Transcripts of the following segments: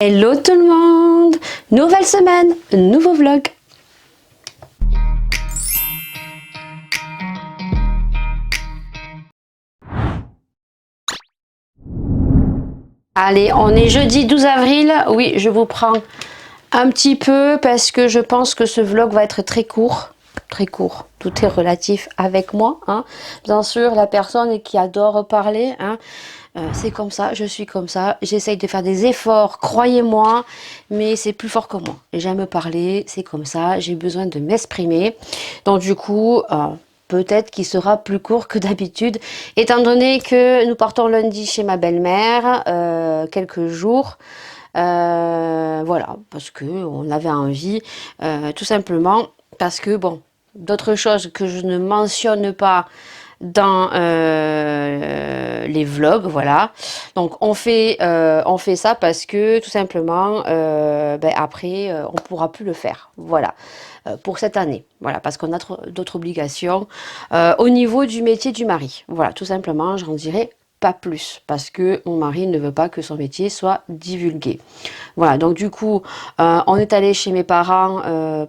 Hello tout le monde! Nouvelle semaine, nouveau vlog. Allez, on est jeudi 12 avril. Oui, je vous prends un petit peu parce que je pense que ce vlog va être très court. Très court. Tout est relatif avec moi, hein. Bien sûr, la personne qui adore parler, hein. C'est comme ça, je suis comme ça. J'essaye de faire des efforts, croyez-moi, mais c'est plus fort que moi. J'aime parler, c'est comme ça. J'ai besoin de m'exprimer. Donc du coup, peut-être qu'il sera plus court que d'habitude, étant donné que nous partons lundi chez ma belle-mère, quelques jours. Voilà, parce que on avait envie, tout simplement, parce que bon, d'autres choses que je ne mentionne pas dans les vlogs, voilà. Donc on fait ça parce que tout simplement, après on pourra plus le faire, voilà, pour cette année, voilà, parce qu'on a d'autres obligations au niveau du métier du mari, voilà, tout simplement, j'en dirai pas plus parce que mon mari ne veut pas que son métier soit divulgué. Voilà, donc du coup, on est allé chez mes parents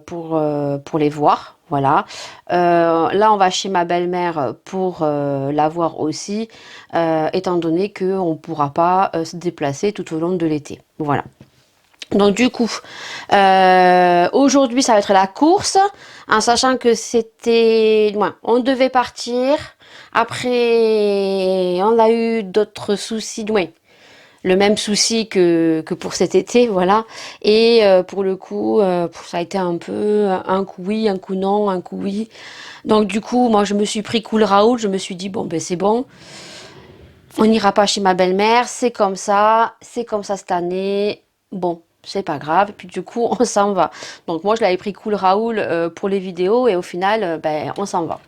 pour les voir. Voilà. Là, on va chez ma belle-mère pour la voir aussi, étant donné qu'on ne pourra pas se déplacer tout au long de l'été. Voilà. Donc du coup, aujourd'hui, ça va être la course, en sachant que c'était... Ouais, on devait partir. Après, on a eu d'autres soucis. Ouais, le même souci que pour cet été, voilà. Et pour le coup, ça a été un peu un coup oui, un coup non, un coup oui. Donc du coup, moi je me suis pris cool Raoul, je me suis dit bon ben c'est bon, on n'ira pas chez ma belle-mère, c'est comme ça cette année, bon. C'est pas grave, puis du coup on s'en va. Donc moi je l'avais pris cool Raoul pour les vidéos et au final ben on s'en va.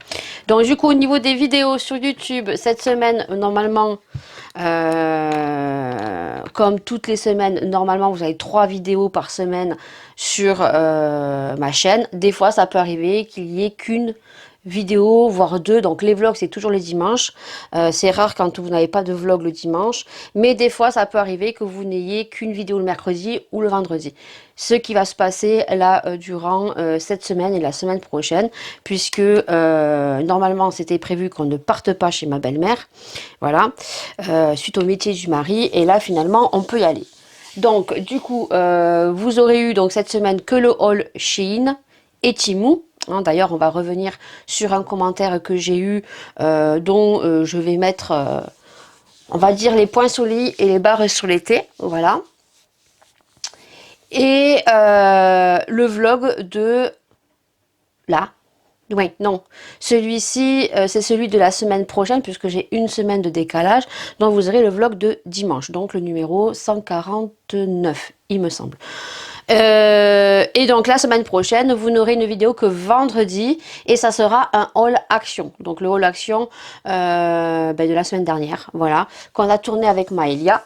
Donc du coup au niveau des vidéos sur YouTube, cette semaine normalement comme toutes les semaines, normalement vous avez 3 vidéos par semaine sur ma chaîne. Des fois ça peut arriver qu'il y ait qu'une vidéo, voire deux. Donc les vlogs c'est toujours les dimanches. C'est rare quand vous n'avez pas de vlog le dimanche. Mais des fois ça peut arriver que vous n'ayez qu'une vidéo le mercredi ou le vendredi. Ce qui va se passer là durant cette semaine et la semaine prochaine. Puisque normalement c'était prévu qu'on ne parte pas chez ma belle-mère. Voilà. Suite au métier du mari. Et là finalement on peut y aller. Donc du coup vous aurez eu donc cette semaine que le haul Shein et Temu. Hein, d'ailleurs, on va revenir sur un commentaire que j'ai eu dont je vais mettre, on va dire, les points sur les i et les barres sur les t. Voilà. Et le vlog de là. Oui, non. Celui-ci, c'est celui de la semaine prochaine, puisque j'ai une semaine de décalage. Donc, vous aurez le vlog de dimanche. Donc, le numéro 149, il me semble. Et donc la semaine prochaine, vous n'aurez une vidéo que vendredi et ça sera un haul action. Donc le haul action de la semaine dernière, voilà, qu'on a tourné avec Maëlia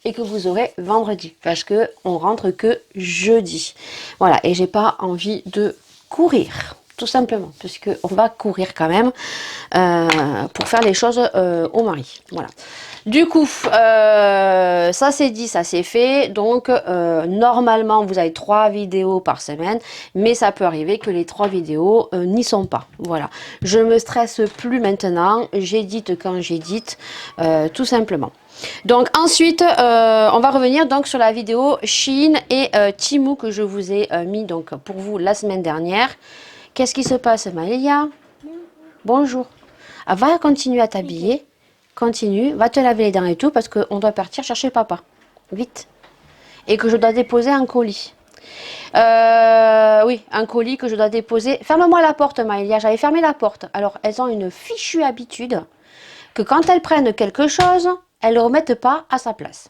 et que vous aurez vendredi parce que on rentre que jeudi. Voilà, et j'ai pas envie de courir. Tout simplement, puisque on va courir quand même pour faire les choses au mari. Voilà. Du coup, ça c'est dit, ça c'est fait. Donc, normalement, vous avez 3 vidéos par semaine, mais ça peut arriver que les 3 vidéos n'y sont pas. Voilà. Je me stresse plus maintenant. J'édite quand j'édite, tout simplement. Donc ensuite, on va revenir donc sur la vidéo Shein et Temu que je vous ai mis donc pour vous la semaine dernière. Qu'est-ce qui se passe, Maëlia? Bonjour. Ah, va continuer à t'habiller. Continue, va te laver les dents et tout parce qu'on doit partir chercher papa. Vite. Et que je dois déposer un colis. Oui, un colis que je dois déposer. Ferme-moi la porte, Maëlia. J'avais fermé la porte. Alors, elles ont une fichue habitude que quand elles prennent quelque chose, elles ne le remettent pas à sa place.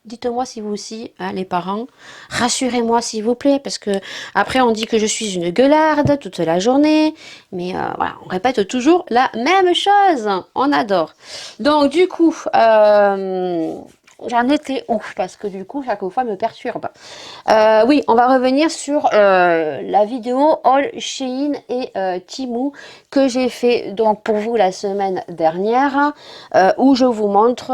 Dites-moi si vous aussi, hein, les parents, rassurez-moi s'il vous plaît, parce que après on dit que je suis une gueularde toute la journée, mais voilà, on répète toujours la même chose, on adore. Donc du coup, j'en étais ouf parce que du coup, chaque fois me perturbe. Oui, on va revenir sur la vidéo Haul Shein et Temu que j'ai fait donc pour vous la semaine dernière où je vous montre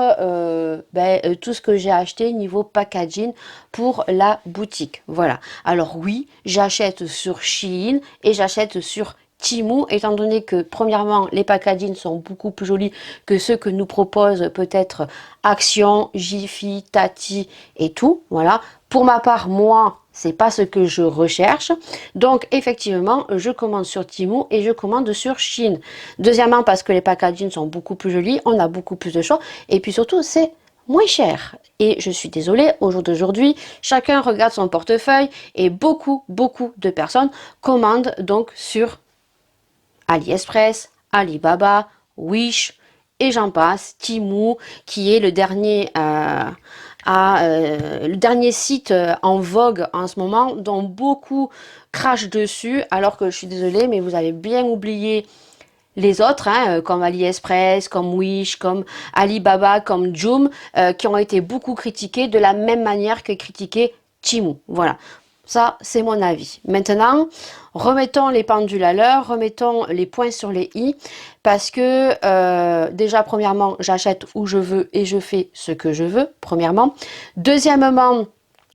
tout ce que j'ai acheté niveau packaging pour la boutique. Voilà. Alors oui, j'achète sur Shein et j'achète sur Temu, étant donné que premièrement les packaging sont beaucoup plus jolis que ceux que nous propose peut-être Action, Jiffy, Tati et tout. Voilà. Pour ma part, moi, c'est pas ce que je recherche. Donc effectivement, je commande sur Temu et je commande sur Shein. Deuxièmement, parce que les packaging sont beaucoup plus jolis, on a beaucoup plus de choix et puis surtout c'est moins cher. Et je suis désolée, au jour d'aujourd'hui, chacun regarde son portefeuille et beaucoup de personnes commandent donc sur AliExpress, Alibaba, Wish et j'en passe, Temu qui est le dernier site en vogue en ce moment dont beaucoup crachent dessus alors que je suis désolée mais vous avez bien oublié les autres, hein, comme AliExpress, comme Wish, comme Alibaba, comme Joom, qui ont été beaucoup critiqués de la même manière que critiqué Temu. Voilà, ça c'est mon avis. Maintenant, remettons les pendules à l'heure, remettons les points sur les i, parce que déjà, premièrement, j'achète où je veux et je fais ce que je veux, premièrement. Deuxièmement,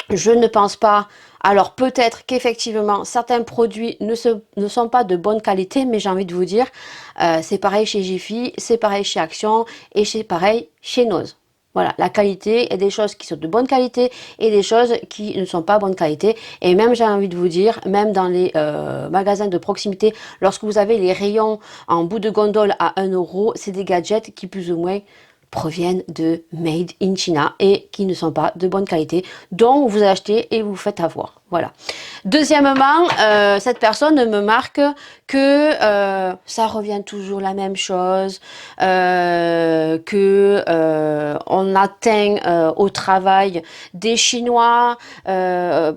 je ne pense pas. Alors peut-être qu'effectivement certains produits ne sont pas de bonne qualité, mais j'ai envie de vous dire, c'est pareil chez Jiffy, c'est pareil chez Action et c'est pareil chez Nose. Voilà, la qualité, il y a des choses qui sont de bonne qualité et des choses qui ne sont pas bonne qualité. Et même, j'ai envie de vous dire, même dans les magasins de proximité, lorsque vous avez les rayons en bout de gondole à 1 euro, c'est des gadgets qui plus ou moins proviennent de Made in China et qui ne sont pas de bonne qualité, dont vous achetez et vous faites avoir. Voilà. Deuxièmement, cette personne me marque que ça revient toujours la même chose, que on atteint au travail des Chinois, la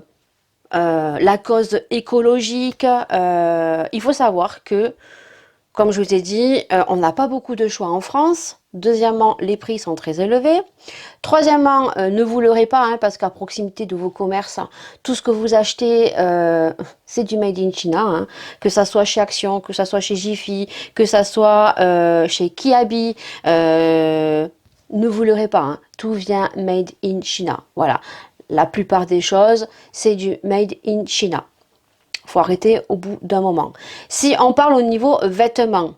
cause écologique. Il faut savoir que comme je vous ai dit, on n'a pas beaucoup de choix en France. Deuxièmement, les prix sont très élevés. Troisièmement, ne vous leurrez pas, hein, parce qu'à proximité de vos commerces, tout ce que vous achetez, c'est du Made in China. Hein, que ça soit chez Action, que ça soit chez Jiffy, que ça soit chez Kiabi. Ne vous leurrez pas, hein, tout vient Made in China. Voilà, la plupart des choses, c'est du Made in China. Faut arrêter au bout d'un moment. Si on parle au niveau vêtements,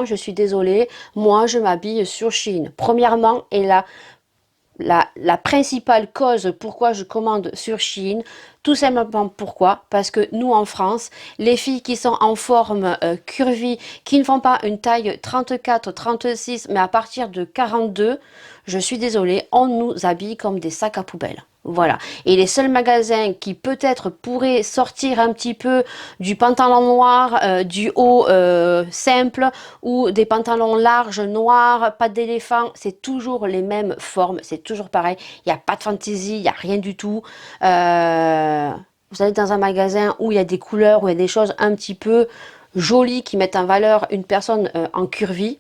je suis désolée, moi je m'habille sur Shein. Premièrement, et la principale cause pourquoi je commande sur Shein, tout simplement pourquoi? Parce que nous en France, les filles qui sont en forme curvy, qui ne font pas une taille 34, 36, mais à partir de 42, je suis désolée, on nous habille comme des sacs à poubelle. Voilà. Et les seuls magasins qui peut-être pourraient sortir un petit peu du pantalon noir, du haut simple ou des pantalons larges, noirs, pas d'éléphant, c'est toujours les mêmes formes, c'est toujours pareil. Il n'y a pas de fantaisie, il n'y a rien du tout. Vous allez dans un magasin où il y a des couleurs, où il y a des choses un petit peu jolies qui mettent en valeur une personne en curvy.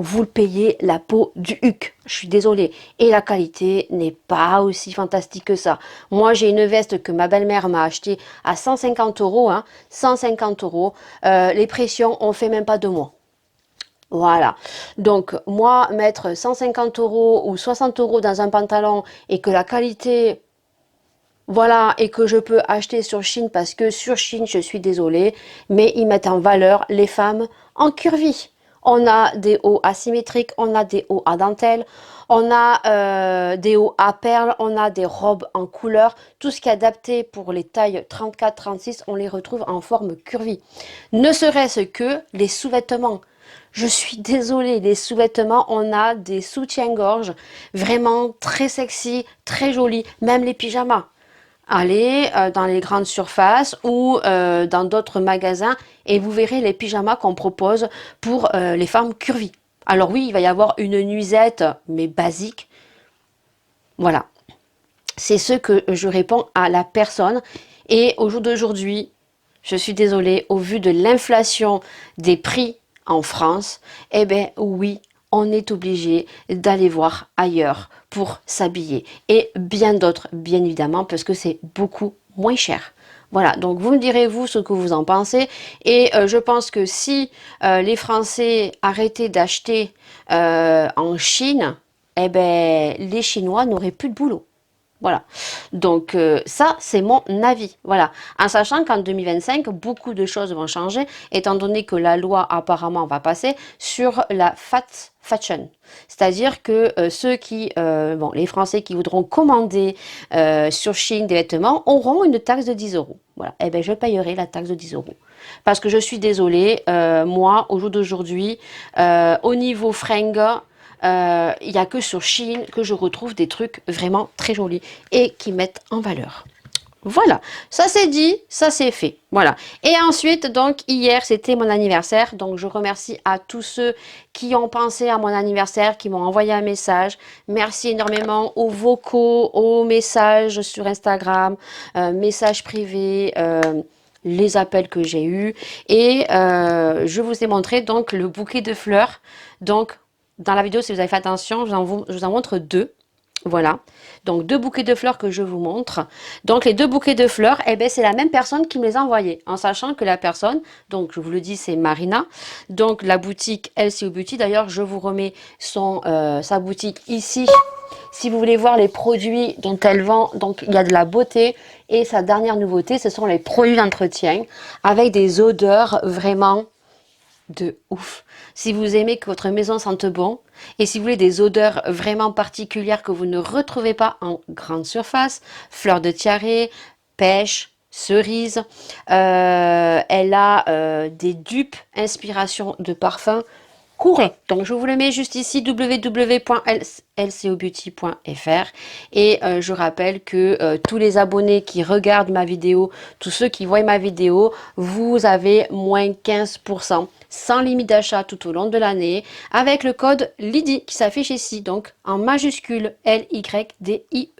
Vous le payez la peau du huc, je suis désolée. Et la qualité n'est pas aussi fantastique que ça. Moi, j'ai une veste que ma belle-mère m'a achetée à 150 euros. Hein, 150 euros. Les pressions, on fait même pas 2 mois. Voilà. Donc, moi, mettre 150 euros ou 60 euros dans un pantalon et que la qualité... Voilà, et que je peux acheter sur Shein parce que sur Shein, je suis désolée, mais ils mettent en valeur les femmes en curvy. On a des hauts asymétriques, on a des hauts à dentelle, on a des hauts à perles, on a des robes en couleur. Tout ce qui est adapté pour les tailles 34-36, on les retrouve en forme curvy. Ne serait-ce que les sous-vêtements. Je suis désolée, les sous-vêtements, on a des soutiens-gorge vraiment très sexy, très jolis, même les pyjamas. Allez dans les grandes surfaces ou dans d'autres magasins et vous verrez les pyjamas qu'on propose pour les femmes curvy. Alors oui, il va y avoir une nuisette, mais basique. Voilà. C'est ce que je réponds à la personne. Et au jour d'aujourd'hui, je suis désolée, au vu de l'inflation des prix en France, eh bien oui, on est obligé d'aller voir ailleurs pour s'habiller. Et bien d'autres, bien évidemment, parce que c'est beaucoup moins cher. Voilà, donc vous me direz vous ce que vous en pensez. Et je pense que si les Français arrêtaient d'acheter en Chine, eh ben, les Chinois n'auraient plus de boulot. Voilà. Donc ça, c'est mon avis. Voilà. En sachant qu'en 2025, beaucoup de choses vont changer, étant donné que la loi apparemment va passer sur la fast fashion. C'est-à-dire que ceux qui, bon, les Français qui voudront commander sur Chine des vêtements auront une taxe de 10 euros. Voilà. Eh bien, je payerai la taxe de 10 euros. Parce que je suis désolée, moi, au jour d'aujourd'hui, au niveau fringues, il n'y a que sur Chine que je retrouve des trucs vraiment très jolis et qui mettent en valeur. Voilà, ça c'est dit, ça c'est fait. Voilà. Et ensuite, donc hier, c'était mon anniversaire. Donc je remercie à tous ceux qui ont pensé à mon anniversaire, qui m'ont envoyé un message. Merci énormément aux vocaux, aux messages sur Instagram, messages privés. Les appels que j'ai eus et je vous ai montré donc le bouquet de fleurs. Donc dans la vidéo, si vous avez fait attention, je vous en montre deux. Voilà, donc deux bouquets de fleurs que je vous montre. Donc les deux bouquets de fleurs, eh ben, c'est la même personne qui me les a envoyés, en sachant que la personne, donc je vous le dis, c'est Marina. Donc la boutique LCO Beauty, d'ailleurs je vous remets sa boutique ici. Si vous voulez voir les produits dont elle vend, donc il y a de la beauté et sa dernière nouveauté, ce sont les produits d'entretien avec des odeurs vraiment de ouf. Si vous aimez que votre maison sente bon et si vous voulez des odeurs vraiment particulières que vous ne retrouvez pas en grande surface, fleurs de tiare, pêche, cerise, elle a des dupes inspiration de parfum. Courez, donc je vous le mets juste ici, www.lcobeauty.fr et je rappelle que tous les abonnés qui regardent ma vidéo, tous ceux qui voient ma vidéo, vous avez moins 15% sans limite d'achat tout au long de l'année avec le code LYDIE qui s'affiche ici, donc en majuscule LYDIE,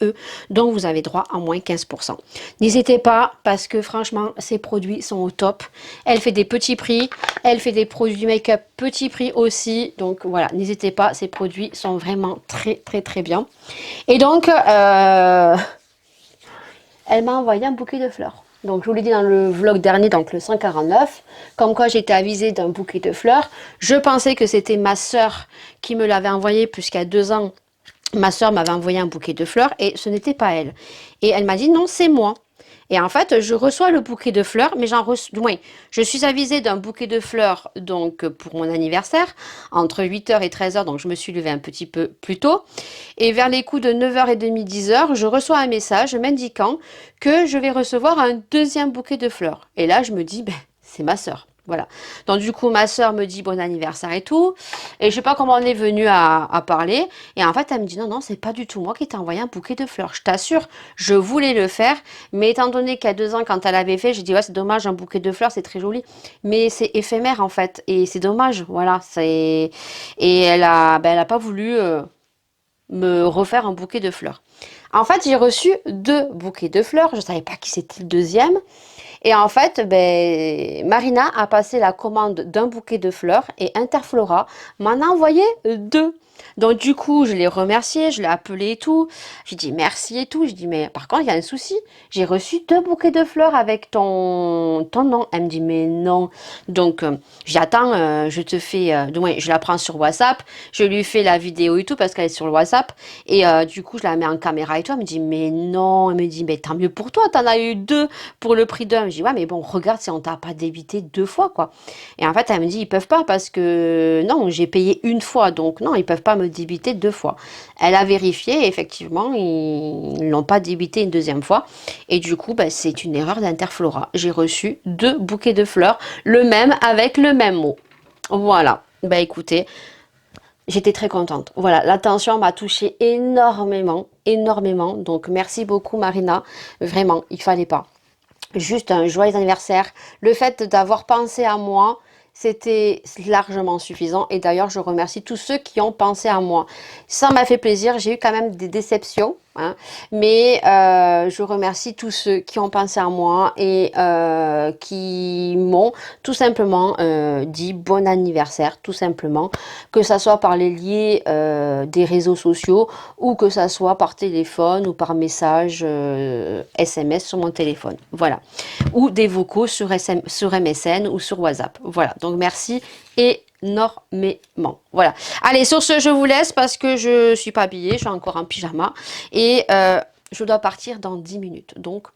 donc vous avez droit à moins 15%. N'hésitez pas parce que franchement ces produits sont au top. Elle fait des petits prix, elle fait des produits make-up petits prix aussi, donc voilà, n'hésitez pas, ces produits sont vraiment très bien. Et donc elle m'a envoyé un bouquet de fleurs. Donc, je vous l'ai dit dans le vlog dernier, donc le 149, comme quoi j'étais avisée d'un bouquet de fleurs. Je pensais que c'était ma soeur qui me l'avait envoyé, puisqu'à 2 ans, ma soeur m'avait envoyé un bouquet de fleurs et ce n'était pas elle. Et elle m'a dit non, c'est moi. Et en fait, je reçois le bouquet de fleurs, mais du moins, je suis avisée d'un bouquet de fleurs donc pour mon anniversaire, entre 8h et 13h, donc je me suis levée un petit peu plus tôt. Et vers les coups de 9h30, 10h, je reçois un message m'indiquant que je vais recevoir un deuxième bouquet de fleurs. Et là, je me dis, ben, c'est ma sœur. Voilà. Donc du coup, ma soeur me dit bon anniversaire et tout. Et je sais pas comment on est venu à parler. Et en fait, elle me dit non, non, c'est pas du tout moi qui t'ai envoyé un bouquet de fleurs. Je t'assure, je voulais le faire. Mais étant donné qu'à 2 ans, quand elle avait fait, j'ai dit ouais, c'est dommage, un bouquet de fleurs, c'est très joli. Mais c'est éphémère en fait. Et c'est dommage. Voilà. Et elle a pas voulu me refaire un bouquet de fleurs. En fait, j'ai reçu 2 bouquets de fleurs. Je savais pas qui c'était le deuxième. Et en fait, ben, Marina a passé la commande d'un bouquet de fleurs et Interflora m'en a envoyé 2. Donc du coup, je l'ai remercié, je l'ai appelé et tout. J'ai dit merci et tout. Je dis mais par contre, il y a un souci. J'ai reçu 2 bouquets de fleurs avec ton nom. Elle me dit mais non. Donc j'attends, je te fais, du moins je la prends sur WhatsApp. Je lui fais la vidéo et tout parce qu'elle est sur le WhatsApp. Et du coup, je la mets en caméra et tout. Elle me dit mais non. Elle me dit mais tant mieux pour toi. T'en as eu 2 pour le prix d'un. Je dis ouais mais bon regarde si on t'a pas débité 2 fois quoi. Et en fait elle me dit ils peuvent pas parce que non j'ai payé une fois donc non ils peuvent pas me débiter 2 fois. Elle a vérifié et effectivement ils l'ont pas débité une deuxième fois et du coup bah, c'est une erreur d'Interflora. J'ai reçu 2 bouquets de fleurs le même avec le même mot. Voilà. Bah écoutez. J'étais très contente. Voilà, l'attention m'a touchée énormément. Donc, merci beaucoup, Marina. Vraiment, il fallait pas. Juste un joyeux anniversaire. Le fait d'avoir pensé à moi, c'était largement suffisant. Et d'ailleurs, je remercie tous ceux qui ont pensé à moi. Ça m'a fait plaisir. J'ai eu quand même des déceptions. hein. Mais je remercie tous ceux qui ont pensé à moi et qui m'ont tout simplement dit bon anniversaire, tout simplement, que ça soit par les liens des réseaux sociaux ou que ça soit par téléphone ou par message SMS sur mon téléphone, voilà, ou des vocaux sur MSN ou sur WhatsApp, voilà. Donc merci énormément. Voilà. Allez, sur ce, je vous laisse parce que je suis pas habillée, je suis encore en pyjama et je dois partir dans 10 minutes. Donc,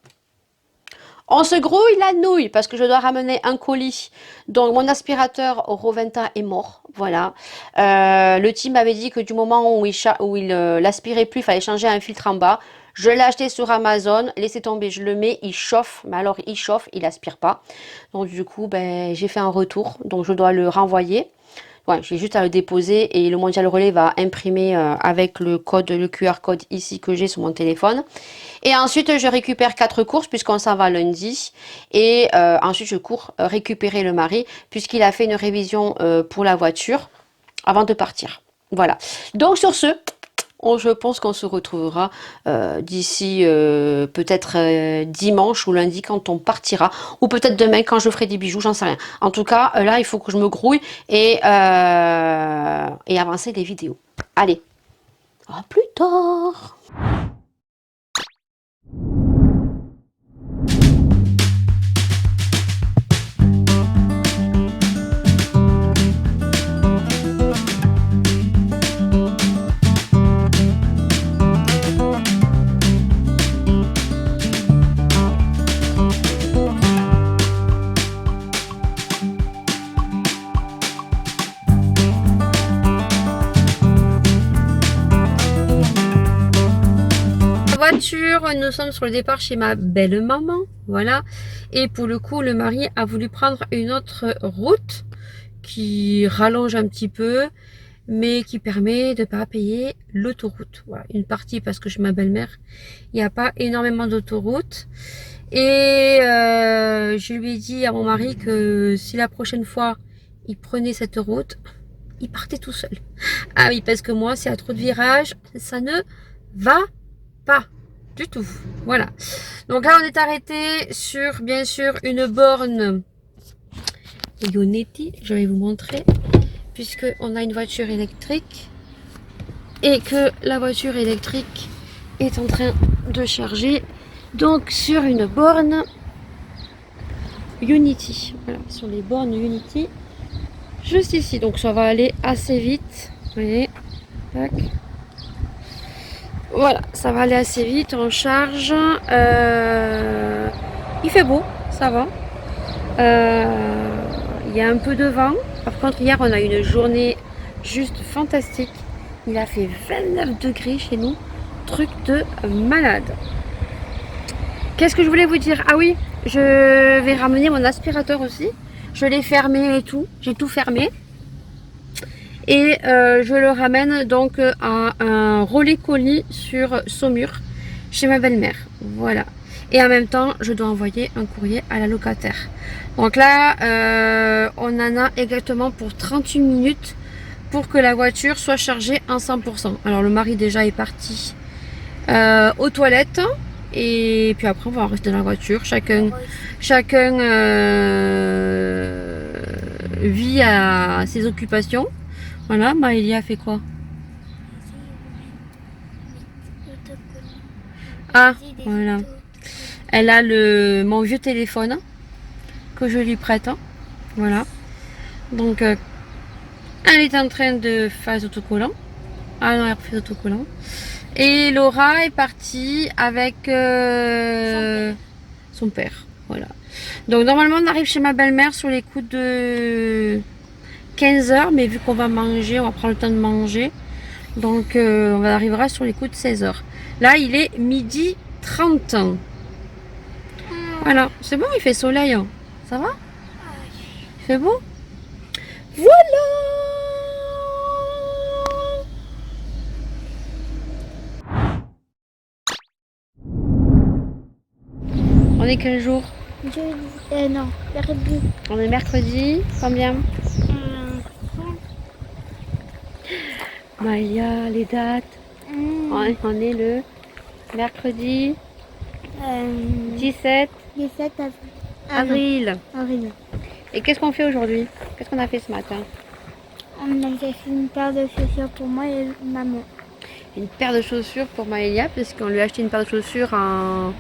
on se grouille la nouille parce que je dois ramener un colis. Donc, mon aspirateur Roventa est mort. Voilà. Le team m'avait dit que du moment où il l'aspirait plus, il fallait changer un filtre en bas. Je l'ai acheté sur Amazon, laissez tomber, je le mets, il chauffe, mais alors il chauffe, il aspire pas. Donc du coup, ben, j'ai fait un retour, donc je dois le renvoyer. Ouais, j'ai juste à le déposer et le Mondial Relais va imprimer avec le code, le QR code ici que j'ai sur mon téléphone. Et ensuite, je récupère 4 courses puisqu'on s'en va lundi. Et ensuite, je cours récupérer le mari puisqu'il a fait une révision pour la voiture avant de partir. Voilà. Donc sur ce, je pense qu'on se retrouvera d'ici peut-être dimanche ou lundi quand on partira. Ou peut-être demain quand je ferai des bijoux, j'en sais rien. En tout cas, là, il faut que je me grouille et avancer les vidéos. Allez, à plus tard. Voiture, nous sommes sur le départ chez ma belle maman, voilà, et pour le coup le mari a voulu prendre une autre route qui rallonge un petit peu mais qui permet de ne pas payer l'autoroute, voilà, une partie parce que chez ma belle-mère il n'y a pas énormément d'autoroute et je lui ai dit à mon mari que si la prochaine fois il prenait cette route, il partait tout seul. Ah oui, parce que moi s'il y a trop de virages, ça ne va pas du tout. Voilà. Donc là, on est arrêté sur, bien sûr, une borne Ionity. Je vais vous montrer. Puisque on a une voiture électrique. Et que la voiture électrique est en train de charger. Donc, sur une borne Unity. Voilà, sur les bornes Unity. Juste ici. Donc, ça va aller assez vite. Vous voyez. Tac. Voilà, ça va aller assez vite, on charge. Il fait beau, ça va. Il y a un peu de vent. Par contre, hier, on a eu une journée juste fantastique. Il a fait 29 degrés chez nous. Truc de malade. Qu'est-ce que je voulais vous dire? Ah oui, je vais ramener mon aspirateur aussi. Je l'ai fermé et tout. J'ai tout fermé. Et je le ramène donc à un relais colis sur Saumur chez ma belle-mère. Voilà. Et en même temps, je dois envoyer un courrier à la locataire. Donc là, on en a exactement pour 38 minutes pour que la voiture soit chargée en 100%. Alors le mari déjà est parti aux toilettes. Et puis après, on va rester dans la voiture. Chacun vit à ses occupations. Voilà, Maëlia fait quoi? Ah, voilà. Elle a mon vieux téléphone que je lui prête. Voilà. Donc, elle est en train de faire les autocollants. Ah non, elle refait les autocollants. Et Laura est partie avec son père. Voilà. Donc, normalement, on arrive chez ma belle-mère sur les coups de 15h, mais vu qu'on va manger, on va prendre le temps de manger, donc on arrivera sur les coups de 16h. Là, il est 12h30. Voilà, c'est bon, il fait soleil. Ça va? Il fait beau? Voilà. On est quel jour? Non, mercredi. On est mercredi, combien? Bah, il y a les dates. On est le Mercredi Euh, 17 17 avril. avril. Et qu'est-ce qu'on fait aujourd'hui? Qu'est-ce qu'on a fait ce matin? On a acheté une paire de chaussures pour moi et maman. Une paire de chaussures pour Maëlia, parce qu'on lui a acheté une paire de chaussures en...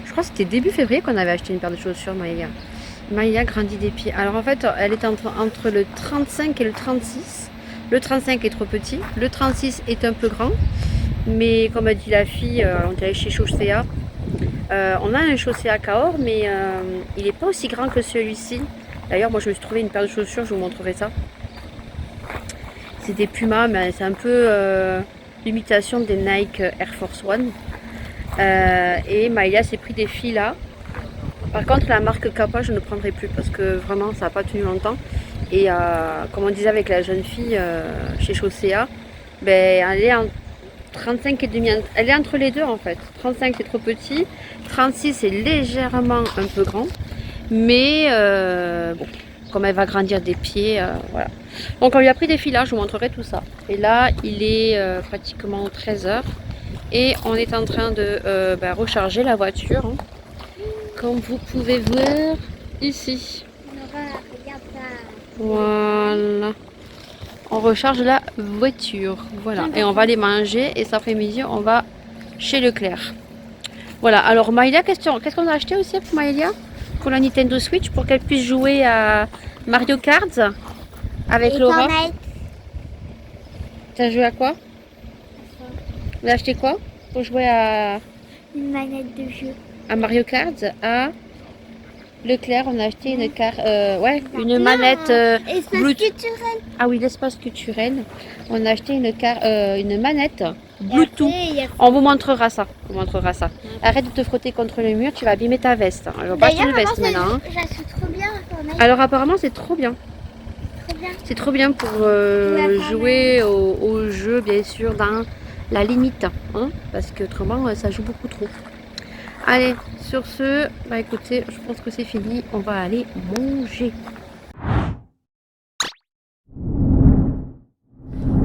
Je crois que c'était début février qu'on avait acheté une paire de chaussures, Maëlia. Maëlia grandit des pieds. Alors en fait, elle est entre le 35 et le 36. Le 35 est trop petit, le 36 est un peu grand. Mais comme a dit la fille, on est allé chez Chaussea. On a un Chaussea Cahors, mais il n'est pas aussi grand que celui-ci. D'ailleurs, moi je me suis trouvé une paire de chaussures, je vous montrerai ça. C'est des Puma, mais c'est un peu l'imitation des Nike Air Force One. Et Maëlia s'est pris des filles là. Par contre, la marque Kappa, je ne prendrai plus parce que vraiment, ça n'a pas tenu longtemps. Et comme on disait avec la jeune fille chez Chaussea, ben, elle est en 35 et demi. Elle est entre les deux en fait. 35 c'est trop petit, 36 c'est légèrement un peu grand. Mais bon, comme elle va grandir des pieds, voilà. Donc on lui a pris des filages, je vous montrerai tout ça. Et là, il est pratiquement 13h. Et on est en train de recharger la voiture. Hein. Comme vous pouvez voir ici. Regarde ça. Voilà. On recharge la voiture. Voilà. Et on va aller manger. Et cet après-midi, on va chez Leclerc. Voilà. Alors Maëlia, qu'est-ce qu'on a acheté aussi pour Maëlia? Pour la Nintendo Switch, pour qu'elle puisse jouer à Mario Kart avec Laura. Tu as joué à quoi? On a acheté quoi pour jouer à Une manette de jeu. Mario Kart à Leclerc? On a acheté une manette Bluetooth. Ah oui, l'espace culturel. On a acheté une manette Bluetooth. On vous montrera ça. Arrête de te frotter contre le mur, tu vas abîmer ta veste. Je vais pas acheter une veste maintenant. Je la suis trop bien. Alors apparemment c'est trop bien. C'est trop bien pour jouer au jeu, bien sûr, dans la limite. Hein, parce que autrement, ça joue beaucoup trop. Allez, sur ce, bah écoutez, je pense que c'est fini. On va aller manger.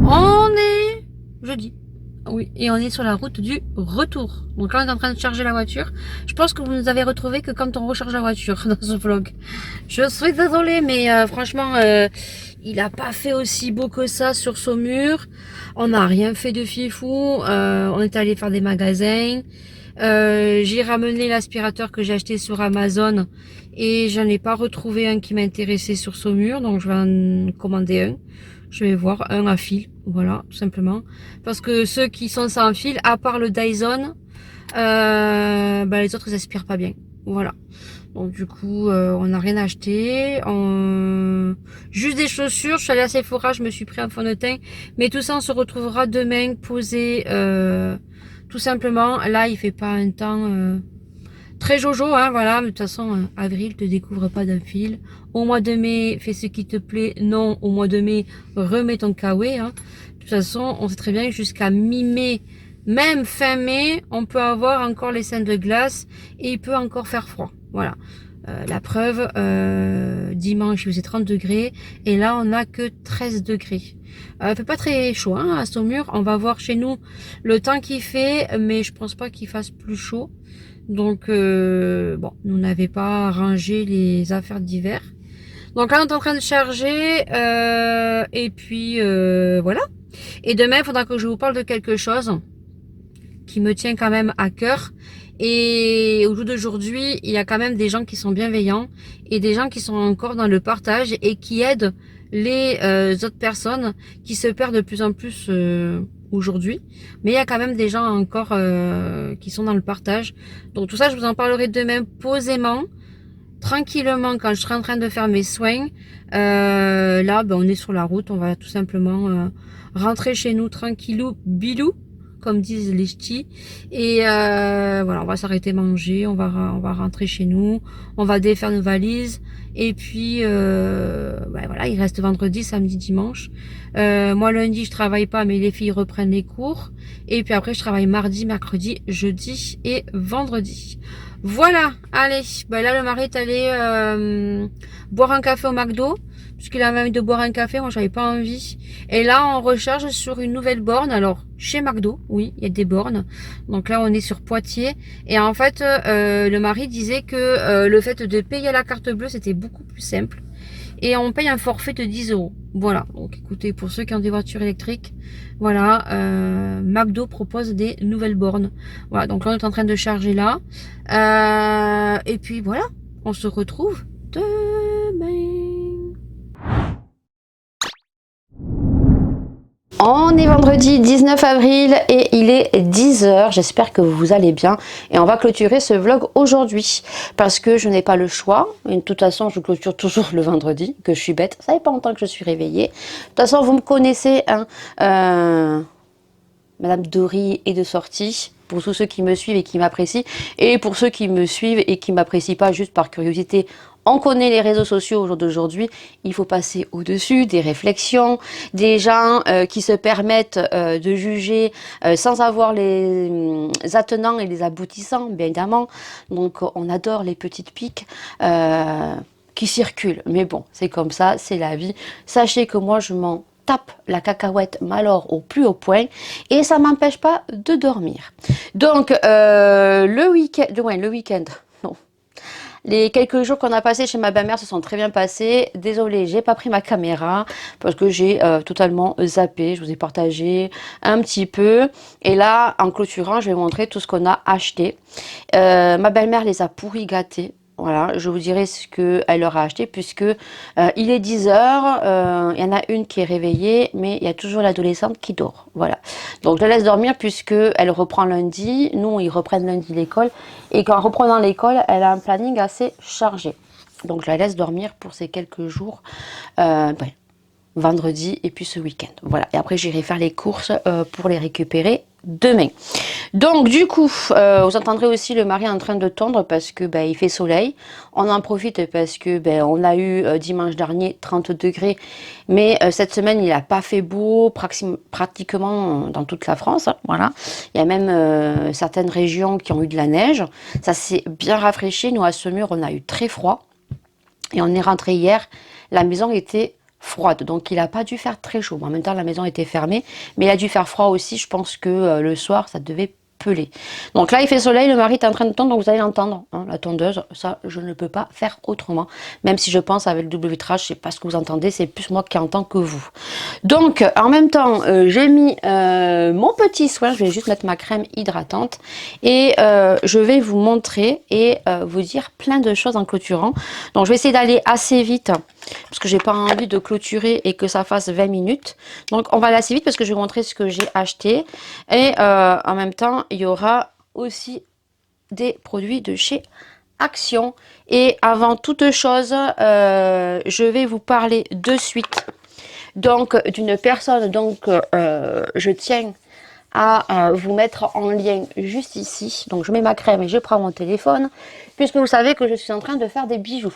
On est jeudi. Oui, et on est sur la route du retour. Donc là, on est en train de charger la voiture. Je pense que vous nous avez retrouvé que quand on recharge la voiture dans ce vlog. Je suis désolée, mais franchement, il n'a pas fait aussi beau que ça sur Saumur. On n'a rien fait de fifou. On est allé faire des magasins. J'ai ramené l'aspirateur que j'ai acheté sur Amazon et j'en ai pas retrouvé un qui m'intéressait sur Saumur, donc je vais en commander un. Je vais voir un à fil, voilà, tout simplement. Parce que ceux qui sont sans fil, à part le Dyson, les autres ils aspirent pas bien. Voilà. Donc du coup, on n'a rien acheté. Juste des chaussures. Je suis allée à Sephora, je me suis pris un fond de teint. Mais tout ça, on se retrouvera demain posé. Tout simplement. Là, il fait pas un temps très jojo, hein, voilà. Mais de toute façon, avril, te découvre pas d'un fil. Au mois de mai, fais ce qui te plaît. Non, au mois de mai, remets ton kawaii. Hein. De toute façon, on sait très bien que jusqu'à mi-mai, même fin mai, on peut avoir encore les seins de glace et il peut encore faire froid. Voilà. La preuve, dimanche, il faisait 30 degrés et là, on n'a que 13 degrés. Il fait pas très chaud hein, à Saumur. On va voir chez nous le temps qu'il fait, mais je pense pas qu'il fasse plus chaud. Donc, bon, nous n'avons pas rangé les affaires d'hiver. Donc là, on est en train de charger et puis voilà. Et demain, il faudra que je vous parle de quelque chose qui me tient quand même à cœur. Et au jour d'aujourd'hui, il y a quand même des gens qui sont bienveillants et des gens qui sont encore dans le partage et qui aident les autres personnes qui se perdent de plus en plus aujourd'hui. Mais il y a quand même des gens encore qui sont dans le partage. Donc tout ça, je vous en parlerai demain posément, tranquillement quand je serai en train de faire mes soins. Là, on est sur la route. On va tout simplement rentrer chez nous tranquillou, bilou, comme disent les ch'tis. Et voilà, on va s'arrêter manger, on va rentrer chez nous, on va défaire nos valises. Et puis voilà, il reste vendredi, samedi, dimanche. Moi lundi je travaille pas, mais les filles reprennent les cours. Et puis après je travaille mardi, mercredi, jeudi et vendredi. Voilà, allez, là le mari est allé boire un café au McDo. puisqu'il avait envie de boire un café, moi j'avais pas envie. Et là on recharge sur une nouvelle borne, alors chez McDo, oui, il y a des bornes. Donc là on est sur Poitiers. Et en fait, le mari disait que le fait de payer à la carte bleue, c'était beaucoup plus simple. Et on paye un forfait de 10 euros. Voilà, donc écoutez, pour ceux qui ont des voitures électriques, voilà, McDo propose des nouvelles bornes. Voilà, donc là on est en train de charger là. Et puis voilà, on se retrouve demain. On est vendredi 19 avril et il est 10 h. J'espère que vous allez bien. Et on va clôturer ce vlog aujourd'hui parce que je n'ai pas le choix. Et de toute façon, je clôture toujours le vendredi, que je suis bête. Ça fait pas longtemps que je suis réveillée. De toute façon, vous me connaissez, hein, Madame Dory est de sortie. Pour tous ceux qui me suivent et qui m'apprécient. Et pour ceux qui me suivent et qui ne m'apprécient pas juste par curiosité. On connaît les réseaux sociaux au jour d'aujourd'hui, il faut passer au-dessus des réflexions, des gens qui se permettent de juger sans avoir les attenants et les aboutissants, bien évidemment. Donc on adore les petites piques qui circulent. Mais bon, c'est comme ça, c'est la vie. Sachez que moi, je m'en tape la cacahuète au plus haut point et ça m'empêche pas de dormir. Donc le week-end, non. Les quelques jours qu'on a passés chez ma belle-mère se sont très bien passés. Désolée, j'ai pas pris ma caméra parce que j'ai totalement zappé. Je vous ai partagé un petit peu. Et là, en clôturant, je vais vous montrer tout ce qu'on a acheté. Ma belle-mère les a pourris gâtés. Voilà, je vous dirai ce qu'elle leur a acheté puisque il est 10 h, il y en a une qui est réveillée, mais il y a toujours l'adolescente qui dort. Voilà, donc je la laisse dormir puisque elle reprend lundi, nous ils reprennent lundi l'école, et qu'en reprenant l'école, elle a un planning assez chargé. Donc je la laisse dormir pour ces quelques jours, vendredi et puis ce week-end. Voilà, et après j'irai faire les courses pour les récupérer demain. Donc du coup, vous entendrez aussi le mari en train de tondre parce que il fait soleil. On en profite parce que on a eu dimanche dernier 30 degrés, mais cette semaine il n'a pas fait beau pratiquement dans toute la France. Hein, voilà, il y a même certaines régions qui ont eu de la neige. Ça s'est bien rafraîchi. Nous à Semur, on a eu très froid et on est rentré hier. La maison était froide, donc il n'a pas dû faire très chaud. En même temps, la maison était fermée, mais il a dû faire froid aussi. Je pense que le soir, ça devait peler. Donc là, il fait soleil, le mari est en train de tondre, donc vous allez l'entendre, hein, la tondeuse. Ça, je ne peux pas faire autrement. Même si je pense avec le double vitrage, je sais pas ce que vous entendez, c'est plus moi qui entends que vous. Donc, en même temps, j'ai mis mon petit soin. Je vais juste mettre ma crème hydratante et je vais vous montrer et vous dire plein de choses en clôturant. Donc, je vais essayer d'aller assez vite parce que j'ai pas envie de clôturer et que ça fasse 20 minutes. Donc on va aller assez vite parce que je vais vous montrer ce que j'ai acheté. Et en même temps, il y aura aussi des produits de chez Action. Et avant toute chose, je vais vous parler de suite donc d'une personne. Donc je tiens à vous mettre en lien juste ici. Donc je mets ma crème et je prends mon téléphone puisque vous savez que je suis en train de faire des bijoux.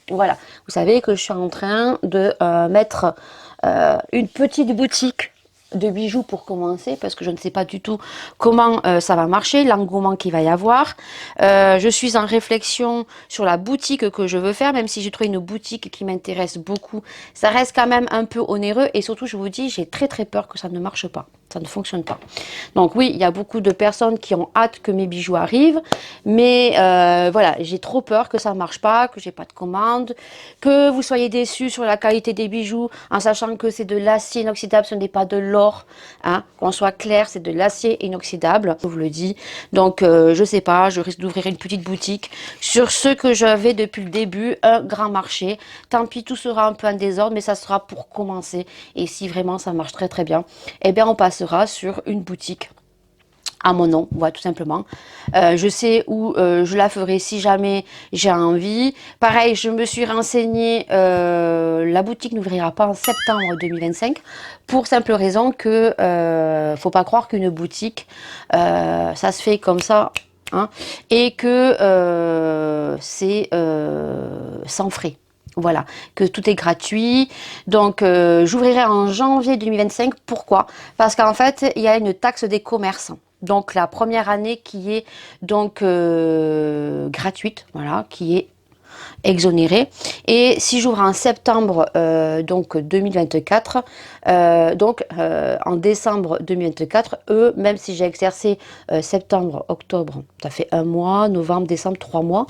Voilà, vous savez que je suis en train de mettre une petite boutique de bijoux pour commencer parce que je ne sais pas du tout comment ça va marcher, l'engouement qu'il va y avoir. Je suis en réflexion sur la boutique que je veux faire, même si j'ai trouvé une boutique qui m'intéresse beaucoup. Ça reste quand même un peu onéreux et surtout je vous dis, j'ai très peur que ça ne marche pas. Ça ne fonctionne pas. Donc oui, il y a beaucoup de personnes qui ont hâte que mes bijoux arrivent, mais voilà, j'ai trop peur que ça ne marche pas, que j'ai pas de commande, que vous soyez déçus sur la qualité des bijoux, en sachant que c'est de l'acier inoxydable, ce n'est pas de l'or, hein, qu'on soit clair, c'est de l'acier inoxydable, je vous le dis. Donc je sais pas, je risque d'ouvrir une petite boutique sur ce que j'avais depuis le début, un grand marché. Tant pis, tout sera un peu en désordre, mais ça sera pour commencer. Et si vraiment ça marche très bien, eh bien on passera sur une boutique à mon nom, voilà, tout simplement. Je sais où je la ferai si jamais j'ai envie. Pareil, je me suis renseignée, la boutique n'ouvrira pas en septembre 2025 pour simple raison que faut pas croire qu'une boutique ça se fait comme ça, hein, et que c'est sans frais. Voilà, que tout est gratuit. Donc, j'ouvrirai en janvier 2025. Pourquoi? Parce qu'en fait, il y a une taxe des commerces. Donc, la première année qui est donc gratuite, voilà, qui est exonéré. Et si j'ouvre en septembre donc 2024, en décembre 2024, eux, même si j'ai exercé septembre, octobre, ça fait 1 mois, novembre, décembre, 3 mois,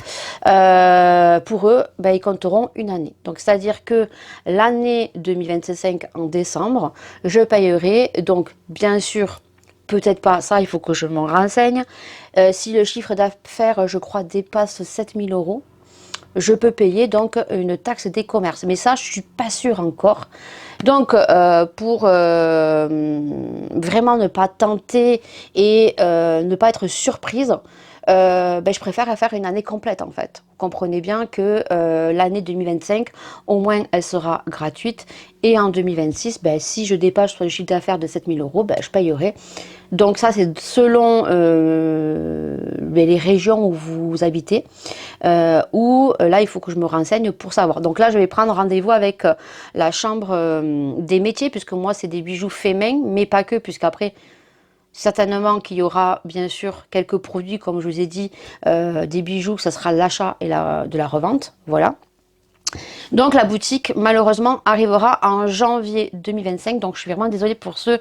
pour eux, ben, ils compteront une année. Donc c'est-à-dire que l'année 2025 en décembre, je payerai donc bien sûr. Peut-être pas, ça il faut que je m'en renseigne. Si le chiffre d'affaires, je crois, dépasse 7 000 euros, je peux payer donc une taxe des commerces. Mais ça, je ne suis pas sûre encore. Donc, pour vraiment ne pas tenter et ne pas être surprise, ben, je préfère faire une année complète en fait. Vous comprenez bien que l'année 2025, au moins, elle sera gratuite. Et en 2026, ben, si je dépasse le chiffre d'affaires de 7 000 euros, ben, je payerai. Donc ça, c'est selon ben, les régions où vous habitez, où là, il faut que je me renseigne pour savoir. Donc là, je vais prendre rendez-vous avec la chambre des métiers, puisque moi, c'est des bijoux faits main, mais pas que, puisqu'après, certainement qu'il y aura bien sûr quelques produits, comme je vous ai dit, des bijoux, ça sera l'achat et de la revente, voilà. Donc la boutique malheureusement arrivera en janvier 2025, donc je suis vraiment désolée pour ceux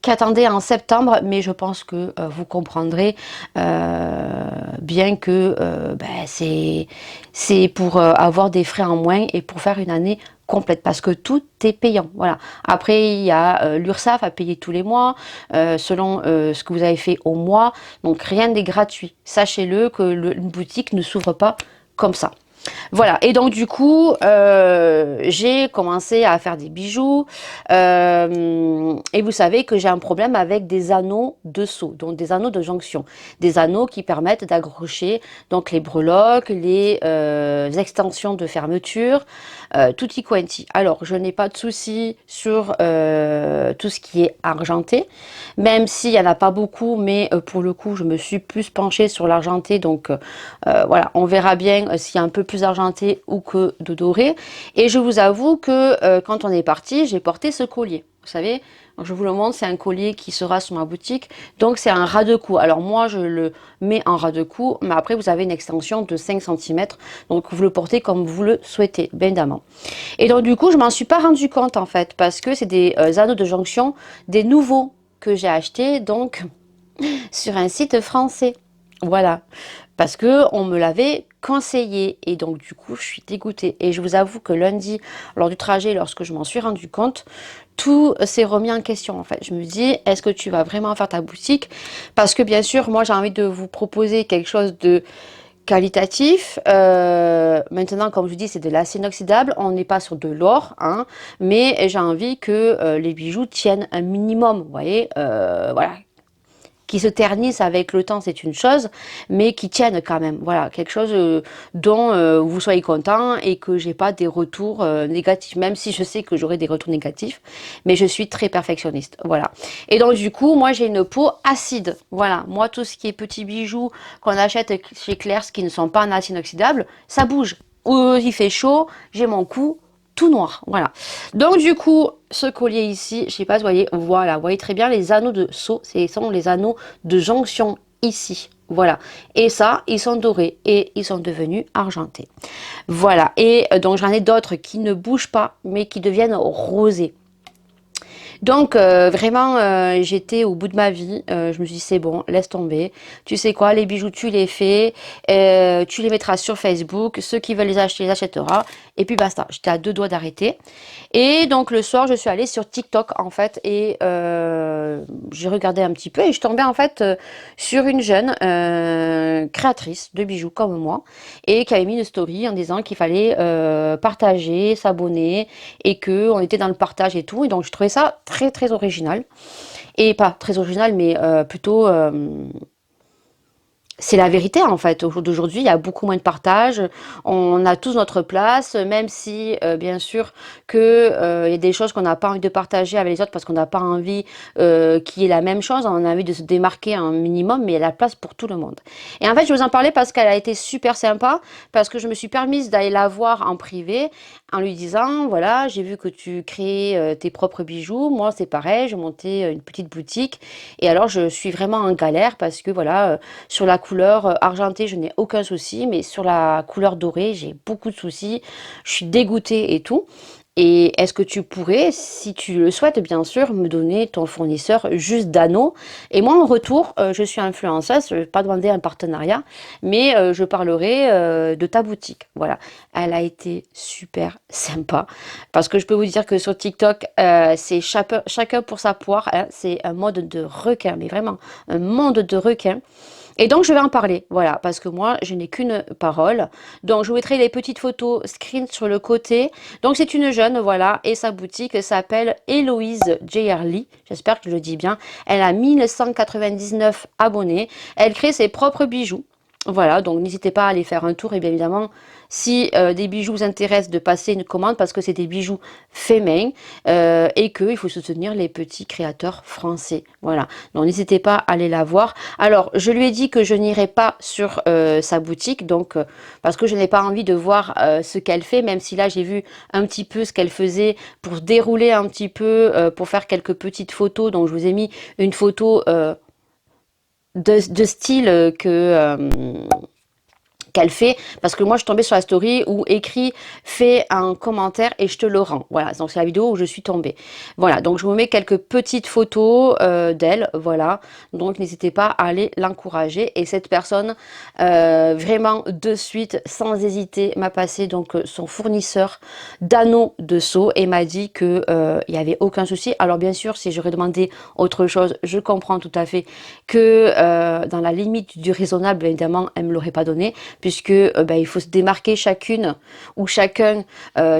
qui attendaient en septembre, mais je pense que vous comprendrez bien que ben, c'est pour avoir des frais en moins et pour faire une année complète, parce que tout est payant. Voilà. Après, il y a l'URSSAF à payer tous les mois, selon ce que vous avez fait au mois. Donc rien n'est gratuit. Sachez-le que une boutique ne s'ouvre pas comme ça. Voilà, et donc du coup, j'ai commencé à faire des bijoux, et vous savez que j'ai un problème avec des anneaux de seau, donc des anneaux de jonction, des anneaux qui permettent d'accrocher donc les breloques, les extensions de fermeture, tutti quanti. Alors, je n'ai pas de souci sur tout ce qui est argenté, même s'il n'y en a pas beaucoup, mais pour le coup, je me suis plus penchée sur l'argenté, donc voilà, on verra bien s'il y a un peu plus argenté ou que de doré. Et je vous avoue que quand on est parti, j'ai porté ce collier. Vous savez, je vous le montre, c'est un collier qui sera sur ma boutique. Donc c'est un ras de cou. Alors moi, je le mets en ras de cou, mais après vous avez une extension de 5 cm. Donc vous le portez comme vous le souhaitez, bien évidemment. Et donc du coup, je m'en suis pas rendu compte en fait, parce que c'est des anneaux de jonction, des nouveaux que j'ai achetés donc sur un site français. Voilà, parce que on me l'avait conseillé et donc du coup je suis dégoûtée. Et je vous avoue que lundi, lors du trajet, lorsque je m'en suis rendu compte, tout s'est remis en question en fait. Je me dis, est-ce que tu vas vraiment faire ta boutique? Parce que bien sûr, moi j'ai envie de vous proposer quelque chose de qualitatif. Maintenant, comme je vous dis, c'est de l'acier inoxydable. On n'est pas sur de l'or, hein, mais j'ai envie que les bijoux tiennent un minimum. Vous voyez, voilà, qui se ternissent avec le temps, c'est une chose, mais qui tiennent quand même. Voilà, quelque chose dont vous soyez content et que j'ai pas des retours négatifs, même si je sais que j'aurai des retours négatifs, mais je suis très perfectionniste. Voilà. Et donc du coup, moi j'ai une peau acide. Voilà, moi tout ce qui est petits bijoux qu'on achète chez Claire's qui ne sont pas en acier inoxydable, ça bouge. Il fait chaud, j'ai mon cou tout noir, voilà. Donc du coup, ce collier ici, je sais pas si vous voyez, voilà, vous voyez très bien les anneaux de seau, ce sont les anneaux de jonction ici, voilà. Et ça, ils sont dorés et ils sont devenus argentés. Voilà, et donc j'en ai d'autres qui ne bougent pas, mais qui deviennent rosés. Donc vraiment, j'étais au bout de ma vie. Je me suis dit, c'est bon, laisse tomber. Tu sais quoi, les bijoux, tu les fais. Tu les mettras sur Facebook. Ceux qui veulent les acheter, les achètera. Et puis basta. J'étais à 2 doigts d'arrêter. Et donc le soir, je suis allée sur TikTok en fait. Et j'ai regardé un petit peu. Et je tombais en fait sur une jeune créatrice de bijoux comme moi. Et qui avait mis une story en disant qu'il fallait partager, s'abonner. Et qu'on était dans le partage et tout. Et donc je trouvais ça très très original, et pas très original mais plutôt c'est la vérité en fait. Au jour d'aujourd'hui, il y a beaucoup moins de partage. On a tous notre place, même si bien sûr que il y a des choses qu'on n'a pas envie de partager avec les autres parce qu'on n'a pas envie qu'il y ait la même chose. On a envie de se démarquer un minimum, mais il y a la place pour tout le monde. Et en fait, je vous en parlais parce qu'elle a été super sympa, parce que je me suis permise d'aller la voir en privé en lui disant, voilà, j'ai vu que tu créais tes propres bijoux. Moi, c'est pareil, je montais une petite boutique et alors je suis vraiment en galère parce que voilà, sur la couleur argentée, je n'ai aucun souci, mais sur la couleur dorée, j'ai beaucoup de soucis. Je suis dégoûtée et tout. Et est-ce que tu pourrais, si tu le souhaites bien sûr, me donner ton fournisseur juste d'anneaux? Et moi en retour, je suis influenceuse, je ne vais pas demander un partenariat, mais je parlerai de ta boutique. Voilà, elle a été super sympa. Parce que je peux vous dire que sur TikTok, c'est chacun pour sa poire, hein. C'est un mode de requin, mais vraiment un monde de requin. Et donc, je vais en parler, voilà, parce que moi, je n'ai qu'une parole. Donc, je vous mettrai les petites photos screen sur le côté. Donc, c'est une jeune, voilà, et sa boutique s'appelle Héloïse Lee. J'espère que je le dis bien. Elle a 1199 abonnés. Elle crée ses propres bijoux. Voilà, donc n'hésitez pas à aller faire un tour. Et bien évidemment, si des bijoux vous intéressent, de passer une commande parce que c'est des bijoux faits main et qu'il faut soutenir les petits créateurs français. Voilà, donc n'hésitez pas à aller la voir. Alors, je lui ai dit que je n'irai pas sur sa boutique, donc parce que je n'ai pas envie de voir ce qu'elle fait, même si là j'ai vu un petit peu ce qu'elle faisait pour dérouler un petit peu, pour faire quelques petites photos. Donc, je vous ai mis une photo de style qu'elle fait, parce que moi je suis tombée sur la story où écrit fais un commentaire et je te le rends. Voilà, donc c'est la vidéo où je suis tombée. Voilà, donc je vous mets quelques petites photos d'elle, voilà, donc n'hésitez pas à aller l'encourager. Et cette personne vraiment de suite, sans hésiter, m'a passé donc son fournisseur d'anneaux de seau et m'a dit que il n'y avait aucun souci. Alors bien sûr, si j'aurais demandé autre chose, je comprends tout à fait que dans la limite du raisonnable, évidemment, elle ne me l'aurait pas donné, puisque il faut se démarquer chacune ou chacun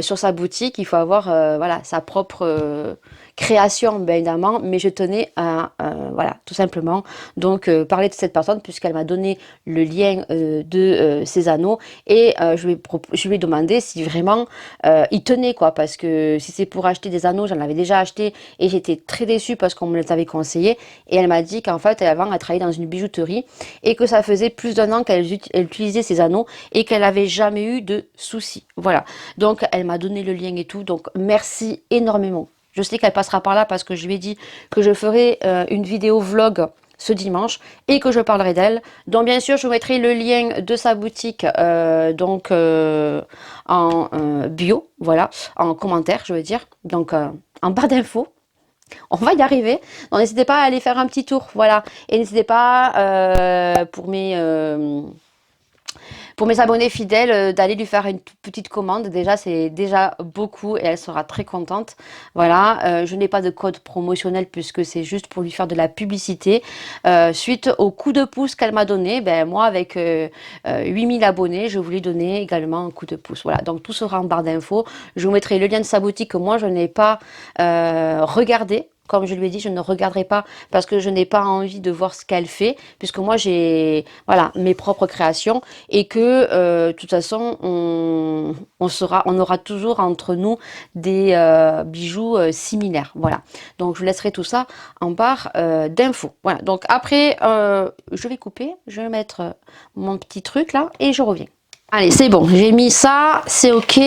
sur sa boutique. Il faut avoir voilà, sa propre création, bien évidemment, mais je tenais à voilà, tout simplement donc parler de cette personne puisqu'elle m'a donné le lien de ses anneaux et je lui ai demandé si vraiment il tenait, quoi, parce que si c'est pour acheter des anneaux, j'en avais déjà acheté et j'étais très déçue parce qu'on me les avait conseillés. Et elle m'a dit qu'en fait avant elle travaillait dans une bijouterie et que ça faisait plus d'1 an qu'elle utilisait ces anneaux et qu'elle n'avait jamais eu de soucis. Voilà, donc elle m'a donné le lien et tout, donc merci énormément. Je sais qu'elle passera par là parce que je lui ai dit que je ferai une vidéo vlog ce dimanche et que je parlerai d'elle. Donc bien sûr, je vous mettrai le lien de sa boutique en bio, voilà, en commentaire, je veux dire, donc en barre d'infos. On va y arriver. Donc n'hésitez pas à aller faire un petit tour, voilà. Et n'hésitez pas pour mes abonnés fidèles, d'aller lui faire une petite commande. Déjà, c'est déjà beaucoup et elle sera très contente. Voilà, je n'ai pas de code promotionnel puisque c'est juste pour lui faire de la publicité. Suite au coup de pouce qu'elle m'a donné, ben, moi, avec 8000 abonnés, je voulais donner également un coup de pouce. Voilà, donc tout sera en barre d'infos. Je vous mettrai le lien de sa boutique que moi, je n'ai pas regardé. Comme je lui ai dit, je ne regarderai pas parce que je n'ai pas envie de voir ce qu'elle fait, puisque moi j'ai voilà, mes propres créations et que de toute façon on aura toujours entre nous des bijoux similaires. Voilà, donc je vous laisserai tout ça en barre d'infos. Voilà, donc après je vais couper, je vais mettre mon petit truc là et je reviens. Allez, c'est bon, j'ai mis ça, c'est ok,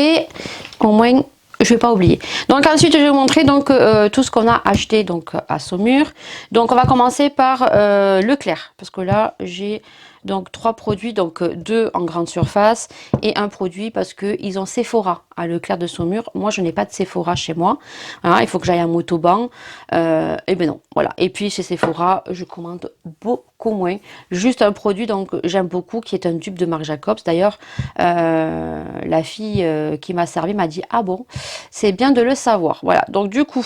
au moins je vais pas oublier. Donc ensuite je vais vous montrer donc tout ce qu'on a acheté donc à Saumur. Donc on va commencer par Leclerc parce que là j'ai donc 3 produits, donc 2 en grande surface et un produit parce que ils ont Sephora à Leclerc de Saumur. Moi je n'ai pas de Sephora chez moi. Voilà, il faut que j'aille à Motoban. Et ben non, voilà. Et puis chez Sephora je commande beaucoup moins. Juste un produit donc j'aime beaucoup qui est un dupe de Marc Jacobs. D'ailleurs la fille qui m'a servi m'a dit ah bon, c'est bien de le savoir. Voilà, donc du coup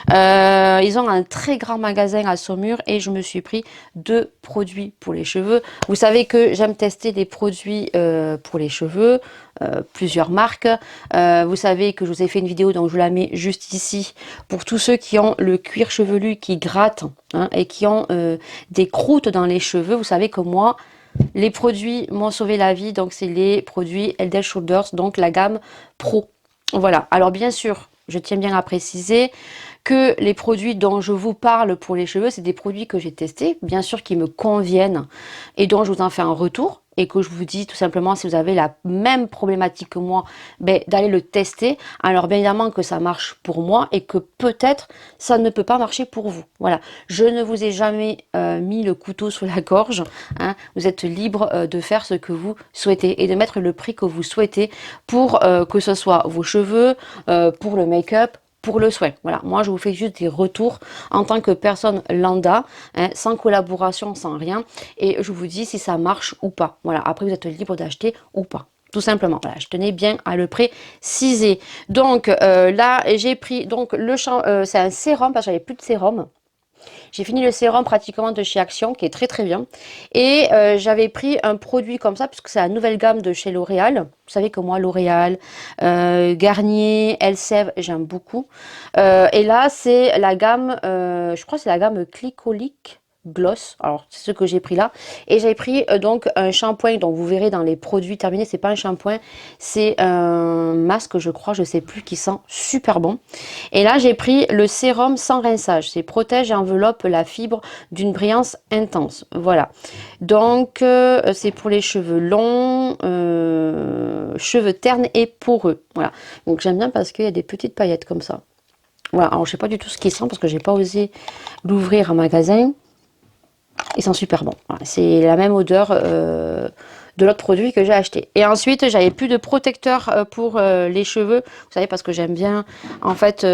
ils ont un très grand magasin à Saumur et je me suis pris 2 produits pour les cheveux. Vous savez que j'aime tester des produits pour les cheveux, plusieurs marques. Vous savez que je vous ai fait une vidéo, donc je vous la mets juste ici, pour tous ceux qui ont le cuir chevelu qui gratte hein, et qui ont des croûtes dans les cheveux. Vous savez que moi, les produits m'ont sauvé la vie, donc c'est les produits Head & Shoulders, donc la gamme Pro. Voilà, alors bien sûr, je tiens bien à préciser que les produits dont je vous parle pour les cheveux, c'est des produits que j'ai testés, bien sûr qui me conviennent et dont je vous en fais un retour. et que je vous dis tout simplement, si vous avez la même problématique que moi, ben, d'aller le tester. Alors bien évidemment que ça marche pour moi et que peut-être ça ne peut pas marcher pour vous. Voilà, je ne vous ai jamais mis le couteau sous la gorge, hein. Vous êtes libre de faire ce que vous souhaitez et de mettre le prix que vous souhaitez pour que ce soit vos cheveux, pour le make-up, pour le soin. Voilà, moi je vous fais juste des retours en tant que personne lambda, hein, sans collaboration, sans rien, et je vous dis si ça marche ou pas. Voilà, après vous êtes libre d'acheter ou pas. Tout simplement, voilà, je tenais bien à le préciser. Donc là, j'ai pris donc le c'est un sérum parce que j'avais plus de sérum. J'ai fini le sérum pratiquement de chez Action, qui est très très bien. Et j'avais pris un produit comme ça, puisque c'est la nouvelle gamme de chez L'Oréal. Vous savez que moi, L'Oréal, Garnier, Elseve, j'aime beaucoup. Et là, c'est la gamme, je crois que c'est la gamme Glycolique Gloss. Alors, c'est ce que j'ai pris là. Et j'ai pris donc un shampoing. Donc, vous verrez dans les produits terminés, c'est pas un shampoing, c'est un masque, je crois, je sais plus, qui sent super bon. Et là, j'ai pris le sérum sans rinçage. C'est protège et enveloppe la fibre d'une brillance intense. Voilà. Donc, c'est pour les cheveux longs, cheveux ternes et poreux. Voilà. Donc, j'aime bien parce qu'il y a des petites paillettes comme ça. Voilà. Alors, je sais pas du tout ce qu'il sent parce que j'ai pas osé l'ouvrir en magasin. Il sent super bon. Voilà. C'est la même odeur de l'autre produit que j'ai acheté. Et ensuite, j'avais plus de protecteur pour les cheveux. Vous savez, parce que j'aime bien, en fait,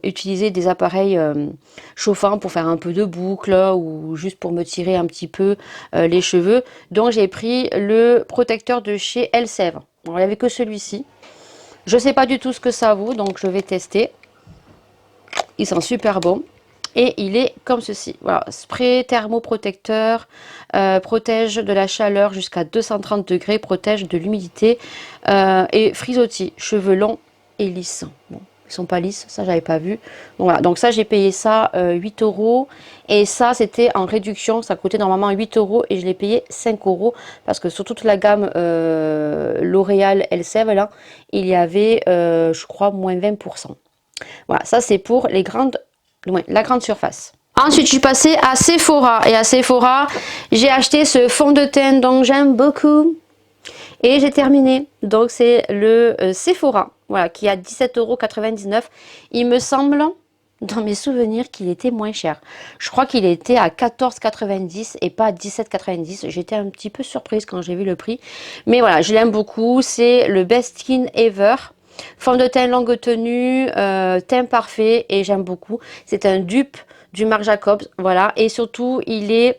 utiliser des appareils chauffants pour faire un peu de boucle ou juste pour me tirer un petit peu les cheveux. Donc, j'ai pris le protecteur de chez Elseve. Alors, il n'y avait que celui-ci. Je ne sais pas du tout ce que ça vaut, donc je vais tester. Il sent super bon. Et il est comme ceci. Voilà, spray thermoprotecteur, protège de la chaleur jusqu'à 230 degrés, protège de l'humidité et frisottis, cheveux longs et lisses. Bon, ils sont pas lisses, ça j'avais pas vu. Donc voilà, donc ça j'ai payé ça 8 euros et ça c'était en réduction, ça coûtait normalement 8 euros et je l'ai payé 5 euros parce que sur toute la gamme L'Oréal Elseve là, il y avait je crois moins 20%. Voilà, ça c'est pour les grandes. Ouais, la grande surface. Ensuite, je suis passée à Sephora. Et à Sephora, j'ai acheté ce fond de teint dont j'aime beaucoup. Et j'ai terminé. Donc, c'est le Sephora. Voilà, qui est à 17,99 €. Il me semble, dans mes souvenirs, qu'il était moins cher. Je crois qu'il était à 14,90 € et pas à 17,90 €. J'étais un petit peu surprise quand j'ai vu le prix. Mais voilà, je l'aime beaucoup. C'est le Best Skin Ever. Fond de teint longue tenue, teint parfait et j'aime beaucoup. C'est un dupe du Marc Jacobs, voilà. Et surtout, il est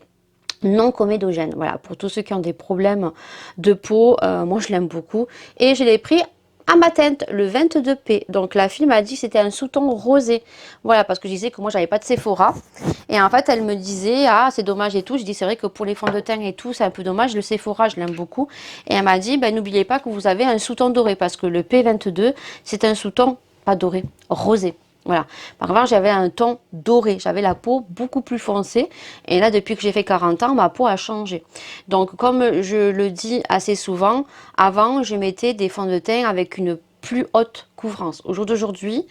non comédogène, voilà. Pour tous ceux qui ont des problèmes de peau, moi je l'aime beaucoup. Et je l'ai pris à ma teinte, le 22P. Donc la fille m'a dit que c'était un sous-ton rosé. Voilà, parce que je disais que moi j'avais pas de Sephora. Et en fait, elle me disait, ah, c'est dommage et tout. Je dis, c'est vrai que pour les fonds de teint et tout, c'est un peu dommage. Le Sephora, je l'aime beaucoup. Et elle m'a dit, ben, n'oubliez pas que vous avez un sous-ton doré. Parce que le P22, c'est un sous-ton, pas doré, rosé. Voilà. Par contre, j'avais un ton doré. J'avais la peau beaucoup plus foncée. Et là, depuis que j'ai fait 40 ans, ma peau a changé. Donc, comme je le dis assez souvent, avant, je mettais des fonds de teint avec une plus haute couvrance. Au jour d'aujourd'hui,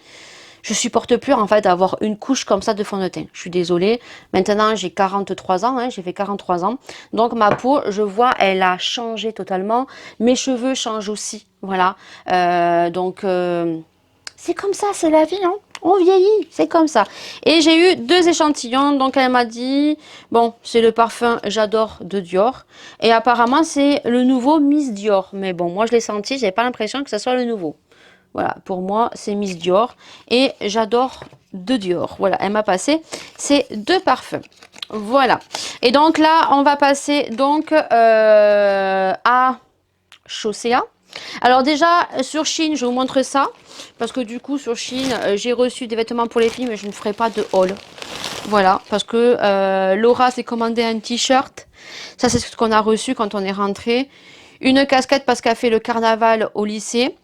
je supporte plus en fait d'avoir une couche comme ça de fond de teint. Je suis désolée. Maintenant, j'ai 43 ans. Hein, j'ai fait 43 ans. Donc, ma peau, je vois, elle a changé totalement. Mes cheveux changent aussi. Voilà. C'est comme ça, c'est la vie, hein. On vieillit, c'est comme ça. Et j'ai eu 2 échantillons. Donc, elle m'a dit, bon, c'est le parfum J'adore de Dior. Et apparemment, c'est le nouveau Miss Dior. Mais bon, moi, je l'ai senti, j'ai pas l'impression que ce soit le nouveau. Voilà, pour moi, c'est Miss Dior. Et J'adore de Dior. Voilà, elle m'a passé ces 2 parfums. Voilà. Et donc là, on va passer donc à Chaussea. Alors déjà, sur Shein, je vous montre ça. Parce que du coup, sur Shein, j'ai reçu des vêtements pour les filles, mais je ne ferai pas de haul. Voilà, parce que Laura s'est commandé un t-shirt. Ça, c'est ce qu'on a reçu quand on est rentré. Une casquette parce qu'elle fait le carnaval au lycée.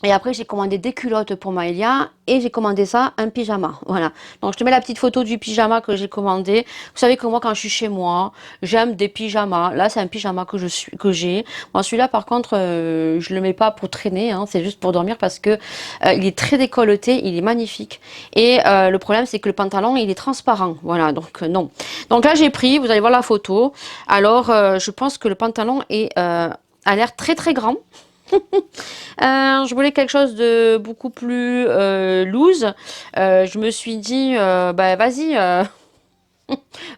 Et après, j'ai commandé des culottes pour Maëlia et j'ai commandé ça, un pyjama. Voilà. Donc, je te mets la petite photo du pyjama que j'ai commandé. Vous savez que moi, quand je suis chez moi, j'aime des pyjamas. Là, c'est un pyjama que j'ai. Bon, celui-là, par contre, je le mets pas pour traîner. Hein, c'est juste pour dormir parce que il est très décolleté, il est magnifique. Et le problème, c'est que le pantalon, il est transparent. Voilà. Donc, non. Donc là, j'ai pris. Vous allez voir la photo. Alors, je pense que le pantalon a l'air très très grand. Je voulais quelque chose de beaucoup plus loose. Je me suis dit, bah vas-y,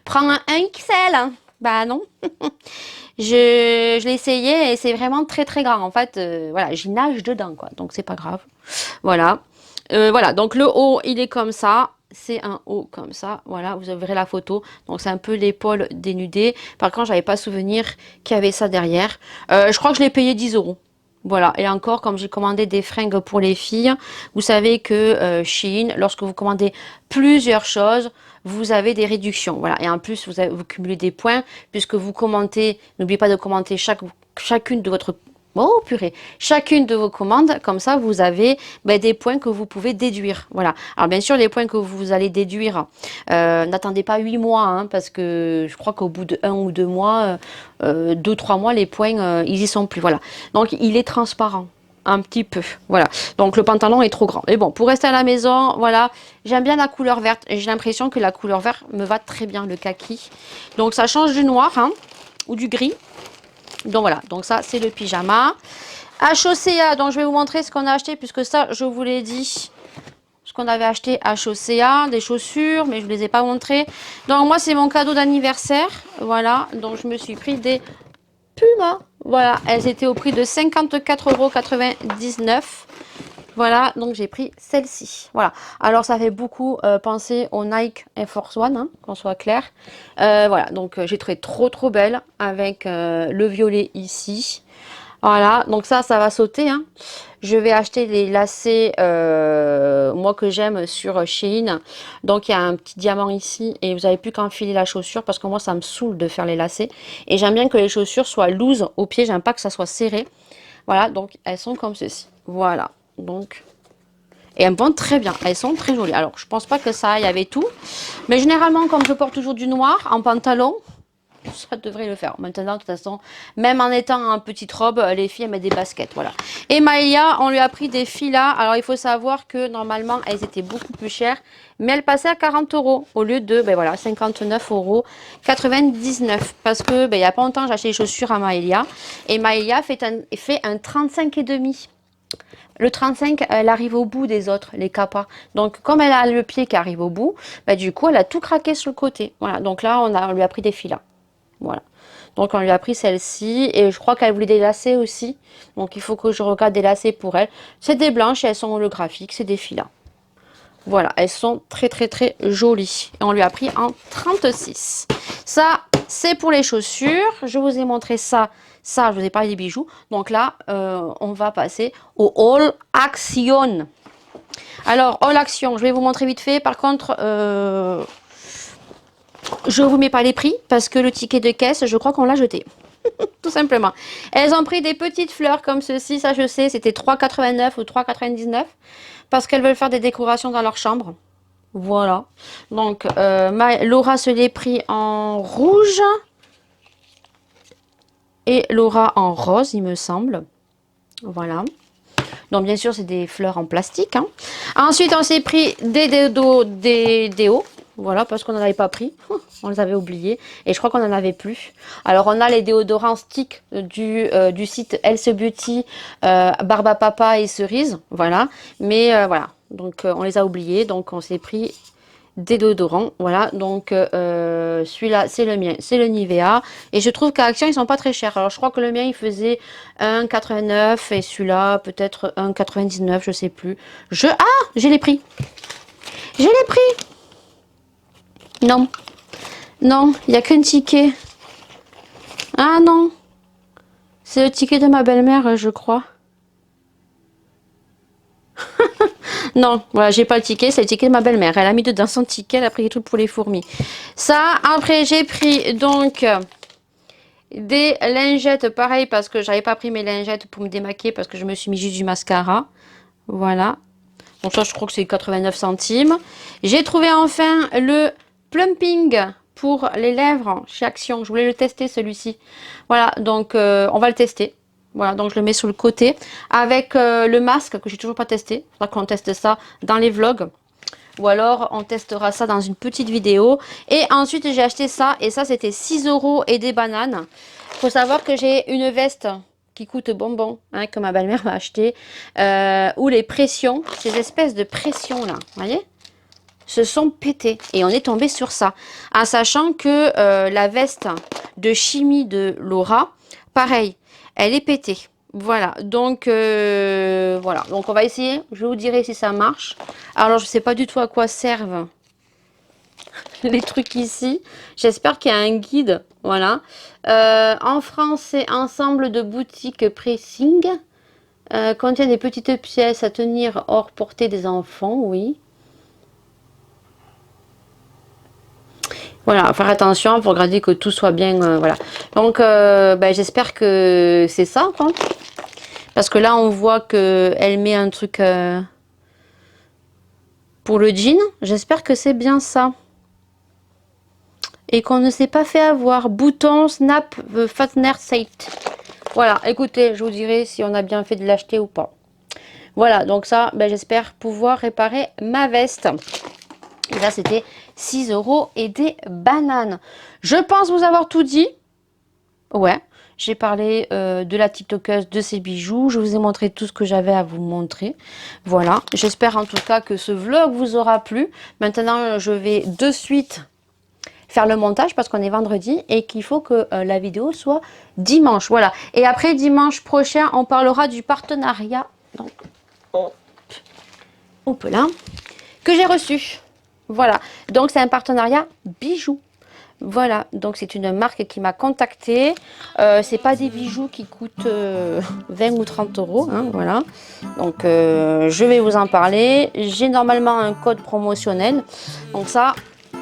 prends un XL. Hein. Bah non. Je l'ai essayé et c'est vraiment très très grand. En fait, voilà, j'y nage dedans, quoi. Donc c'est pas grave. Voilà. Voilà, donc le haut, il est comme ça. C'est un haut comme ça. Voilà, vous verrez la photo. Donc c'est un peu l'épaule dénudée. Par contre, j'avais pas souvenir qu'il y avait ça derrière. Je crois que je l'ai payé 10 euros. Voilà, et encore, comme j'ai commandé des fringues pour les filles, vous savez que Shein, lorsque vous commandez plusieurs choses, vous avez des réductions. Voilà, et en plus, vous cumulez des points, puisque vous commentez, n'oubliez pas de commenter chacune de votre... Oh purée, chacune de vos commandes, comme ça vous avez des points que vous pouvez déduire. Voilà. Alors bien sûr, les points que vous allez déduire, n'attendez pas 8 mois, hein, parce que je crois qu'au bout de 1 ou 2 mois, 2-3 mois, les points, ils y sont plus. Voilà. Donc il est transparent. Un petit peu, voilà. Donc le pantalon est trop grand. Mais bon, pour rester à la maison, voilà, j'aime bien la couleur verte. J'ai l'impression que la couleur verte me va très bien, le kaki. Donc ça change du noir, hein, ou du gris. Donc voilà, donc ça c'est le pyjama. À Chaussea, donc je vais vous montrer ce qu'on a acheté, puisque ça je vous l'ai dit, ce qu'on avait acheté à Chaussea, des chaussures, mais je ne vous les ai pas montrées. Donc moi c'est mon cadeau d'anniversaire, voilà, donc je me suis pris des Puma, voilà, elles étaient au prix de 54,99 €. Voilà, donc j'ai pris celle-ci. Voilà, alors ça fait beaucoup penser au Nike Air Force One, hein, qu'on soit clair. Voilà, donc j'ai trouvé trop belle avec le violet ici. Voilà, donc ça va sauter. Hein. Je vais acheter les lacets, moi que j'aime sur Shein. Donc il y a un petit diamant ici et vous n'avez plus qu'à enfiler la chaussure parce que moi ça me saoule de faire les lacets. Et j'aime bien que les chaussures soient loose au pied, j'aime pas que ça soit serré. Voilà, donc elles sont comme ceci. Voilà, donc... Et elles me vont très bien, elles sont très jolies. Alors je pense pas que ça aille avec tout. Mais généralement comme je porte toujours du noir en pantalon, ça devrait le faire. Maintenant, de toute façon, même en étant en petite robe, les filles elles mettent des baskets, voilà. Et Maëlia, on lui a pris des filas. Alors, il faut savoir que normalement, elles étaient beaucoup plus chères, mais elles passaient à 40 € au lieu de, ben voilà, 59,99 €. Parce que, il y a pas longtemps, j'ai acheté des chaussures à Maëlia et Maëlia fait un 35,5. Le 35, elle arrive au bout des autres, les capas. Donc, comme elle a le pied qui arrive au bout, du coup, elle a tout craqué sur le côté. Voilà. Donc là, on lui a pris des filas. Voilà. Donc on lui a pris celle-ci et je crois qu'elle voulait des lacets aussi. Donc il faut que je regarde des lacets pour elle. C'est des blanches et elles sont holographiques, c'est des filas. Voilà, elles sont très jolies. Et on lui a pris en 36. Ça, c'est pour les chaussures. Je vous ai montré ça. Ça, je vous ai parlé des bijoux. Donc là, on va passer au All Action. Alors, All Action, je vais vous montrer vite fait. Par contre... je ne vous mets pas les prix parce que le ticket de caisse, je crois qu'on l'a jeté. Tout simplement. Elles ont pris des petites fleurs comme ceci, ça je sais, c'était 3,89 ou 3,99 parce qu'elles veulent faire des décorations dans leur chambre. Voilà. Donc, Laura se l'est pris en rouge et Laura en rose, il me semble. Voilà. Donc, bien sûr, c'est des fleurs en plastique. Hein. Ensuite, on s'est pris des déos. Voilà, parce qu'on n'en avait pas pris. On les avait oubliés. Et je crois qu'on n'en avait plus. Alors, on a les déodorants stick du site Else Beauty, Barba Papa et Cerise. Voilà. Mais voilà. Donc, on les a oubliés. Donc, on s'est pris des déodorants. Voilà. Donc, celui-là, c'est le mien. C'est le Nivea. Et je trouve qu'à Action, ils sont pas très chers. Alors, je crois que le mien, il faisait 1,89. Et celui-là, peut-être 1,99. Je sais plus. Ah, j'ai les prix. J'ai les prix. Non, non, il n'y a qu'un ticket. Ah non, c'est le ticket de ma belle-mère, je crois. Non, voilà, j'ai pas le ticket, c'est le ticket de ma belle-mère. Elle a mis dedans son ticket, elle a pris des trucs pour les fourmis. Ça, après j'ai pris donc Des lingettes, pareil, parce que j'avais pas pris mes lingettes pour me démaquiller, parce que je me suis mis juste du mascara. Voilà. Donc ça, je crois que c'est 89 centimes. J'ai trouvé enfin le plumping pour les lèvres chez Action. Je voulais le tester, celui-ci. Voilà, donc on va le tester. Voilà, donc je le mets sur le côté. Avec le masque, que j'ai toujours pas testé. Il faudra qu'on teste ça dans les vlogs. Ou alors, on testera ça dans une petite vidéo. Et ensuite, j'ai acheté ça. Et ça, c'était 6 € et des bananes. Il faut savoir que j'ai une veste qui coûte bonbon, hein, que ma belle-mère m'a acheté. Où les pressions, ces espèces de pressions là, vous voyez, se sont pétées. Et on est tombé sur ça. En sachant que la veste de chimie de Laura, pareil, elle est pétée. Voilà, donc voilà, donc on va essayer, je vous dirai si ça marche. Alors je sais pas du tout à quoi servent les trucs ici, j'espère qu'il y a un guide, voilà. En français, ensemble de boutiques pressing, contient des petites pièces à tenir hors portée des enfants, oui. Voilà, faire attention pour regarder que tout soit bien, voilà. Donc ben, j'espère que c'est ça, quoi. Parce que là, on voit qu'elle met un truc pour le jean. J'espère que c'est bien ça. Et qu'on ne s'est pas fait avoir. Bouton, snap, fastener, site. Voilà, écoutez, je vous dirai si on a bien fait de l'acheter ou pas. Voilà, donc ça, ben, j'espère pouvoir réparer ma veste. Et là, c'était 6 € et des bananes. Je pense vous avoir tout dit. Ouais. J'ai parlé de la TikTokeuse, de ses bijoux. Je vous ai montré tout ce que j'avais à vous montrer. Voilà. J'espère en tout cas que ce vlog vous aura plu. Maintenant, je vais de suite faire le montage parce qu'on est vendredi et qu'il faut que la vidéo soit dimanche. Voilà. Et après, dimanche prochain, on parlera du partenariat. Donc, hop là. Que j'ai reçu. Voilà. Donc, c'est un partenariat bijoux. Voilà, donc c'est une marque qui m'a contactée. C'est pas des bijoux qui coûtent 20 ou 30 €, hein, voilà. Donc je vais vous en parler. J'ai normalement un code promotionnel. Donc ça, il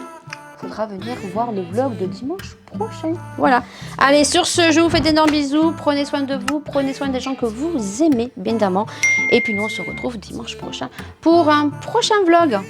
faudra venir voir le vlog de dimanche prochain. Voilà. Allez, sur ce, je vous fais d'énormes bisous. Prenez soin de vous, prenez soin des gens que vous aimez, bien évidemment. Et puis nous, on se retrouve dimanche prochain pour un prochain vlog.